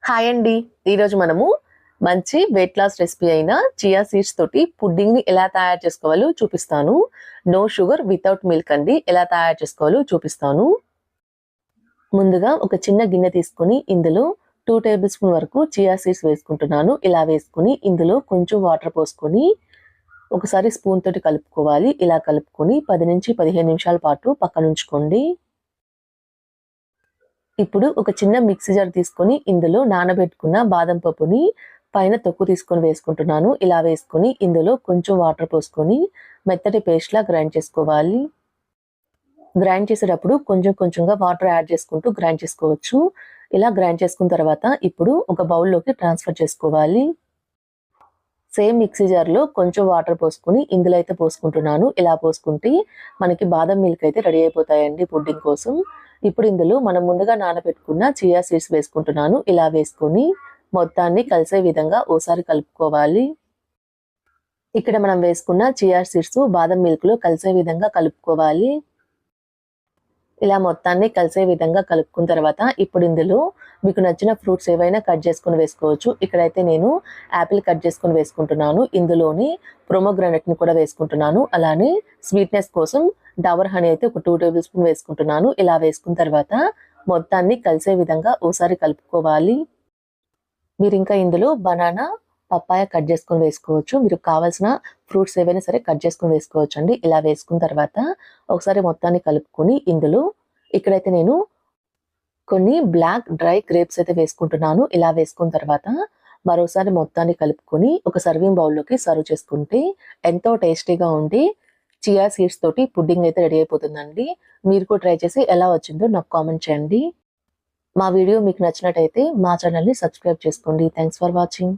Hi అండి. ఈరోజు మనము మంచి వెయిట్ లాస్ రెసిపీ అయిన చియా సీడ్స్ తోటి పుడ్డింగ్‌ని ఎలా తయారు చేసుకోవాలో చూపిస్తాను. నో షుగర్ వితౌట్ మిల్క్ అండి. ఎలా తయారు చేసుకోవాలో చూపిస్తాను. ముందుగా ఒక చిన్న గిన్నె తీసుకొని ఇందులో 2 టేబుల్ స్పూన్ వరకు చియా సీడ్స్ వేసుకుంటున్నాను. ఇలా వేసుకొని ఇందులో కొంచెం వాటర్ పోసుకొని ఒకసారి స్పూన్ తోటి కలుపుకోవాలి. ఇలా కలుపుకొని 10-15 నిమిషాల పాటు పక్కనుంచుకోండి. ఇప్పుడు ఒక చిన్న మిక్సీ జార్ తీసుకొని ఇందులో నానబెట్టుకున్న బాదం పప్పుని పైన తొక్కు తీసుకొని వేసుకుంటున్నాను. ఇలా వేసుకొని ఇందులో కొంచెం వాటర్ పోసుకొని మెత్తటి పేస్ట్‌లా గ్రైండ్ చేసుకోవాలి. గ్రైండ్ చేసేటప్పుడు కొంచెం కొంచెంగా వాటర్ యాడ్ చేసుకుంటూ గ్రైండ్ చేసుకోవచ్చు. ఇలా గ్రైండ్ చేసుకున్న తర్వాత ఇప్పుడు ఒక బౌల్‌లోకి ట్రాన్స్‌ఫర్ చేసుకోవాలి. సేమ్ మిక్సీ జార్‌లో కొంచెం వాటర్ పోసుకొని ఇందులో అయితే పోసుకుంటున్నాను. ఇలా పోసుకుంటే మనకి బాదం మిల్క్ అయితే రెడీ అయిపోతాయండి పుడ్డింగ్ కోసం. ఇప్పుడు ఇందులో మనం ముందుగా నానబెట్టుకున్న చియా సీడ్స్ వేసుకుంటున్నాను. ఇలా వేసుకొని మొత్తాన్ని కలిసే విధంగా ఓసారి కలుపుకోవాలి. ఇక్కడ మనం వేసుకున్న చియా సీడ్స్ బాదం మిల్క్‌లో కలిసే విధంగా కలుపుకోవాలి. ఇలా మొత్తాన్ని కలిసే విధంగా కలుపుకున్న తర్వాత ఇప్పుడు ఇందులో మీకు నచ్చిన ఫ్రూట్స్ ఏవైనా కట్ చేసుకొని వేసుకోవచ్చు. ఇక్కడైతే నేను యాపిల్ కట్ చేసుకొని వేసుకుంటున్నాను. ఇందులోని పొమోగ్రానేట్‌ని కూడా వేసుకుంటున్నాను. అలానే స్వీట్‌నెస్ కోసం డాబర్ హనీ అయితే ఒక 2 టేబుల్ స్పూన్ వేసుకుంటున్నాను. ఇలా వేసుకున్న తర్వాత మొత్తాన్ని కలిసే విధంగా ఓసారి కలుపుకోవాలి. మీరు ఇంకా ఇందులో బనానా, పప్పాయ కట్ చేసుకొని వేసుకోవచ్చు. మీరు కావాల్సిన ఫ్రూట్స్ ఏవైనా సరే కట్ చేసుకొని వేసుకోవచ్చండి. ఇలా వేసుకున్న తర్వాత ఒకసారి మొత్తాన్ని కలుపుకొని ఇందులో ఇక్కడైతే నేను కొన్ని బ్లాక్ డ్రై గ్రేప్స్ అయితే వేసుకుంటున్నాను. ఇలా వేసుకున్న తర్వాత మరోసారి మొత్తాన్ని కలుపుకొని ఒక సర్వింగ్ బౌల్‌లోకి సర్వ్ చేసుకుంటే ఎంతో టేస్టీగా ఉండి చియా సీడ్స్ తోటి పుడ్డింగ్ అయితే రెడీ అయిపోతుందండి. మీరు కూడా ట్రై చేసి ఎలా వచ్చిందో నాకు కామెంట్ చేయండి. మా వీడియో మీకు నచ్చినట్టయితే మా ఛానల్‌ని సబ్స్క్రైబ్ చేసుకోండి. Thanks for watching.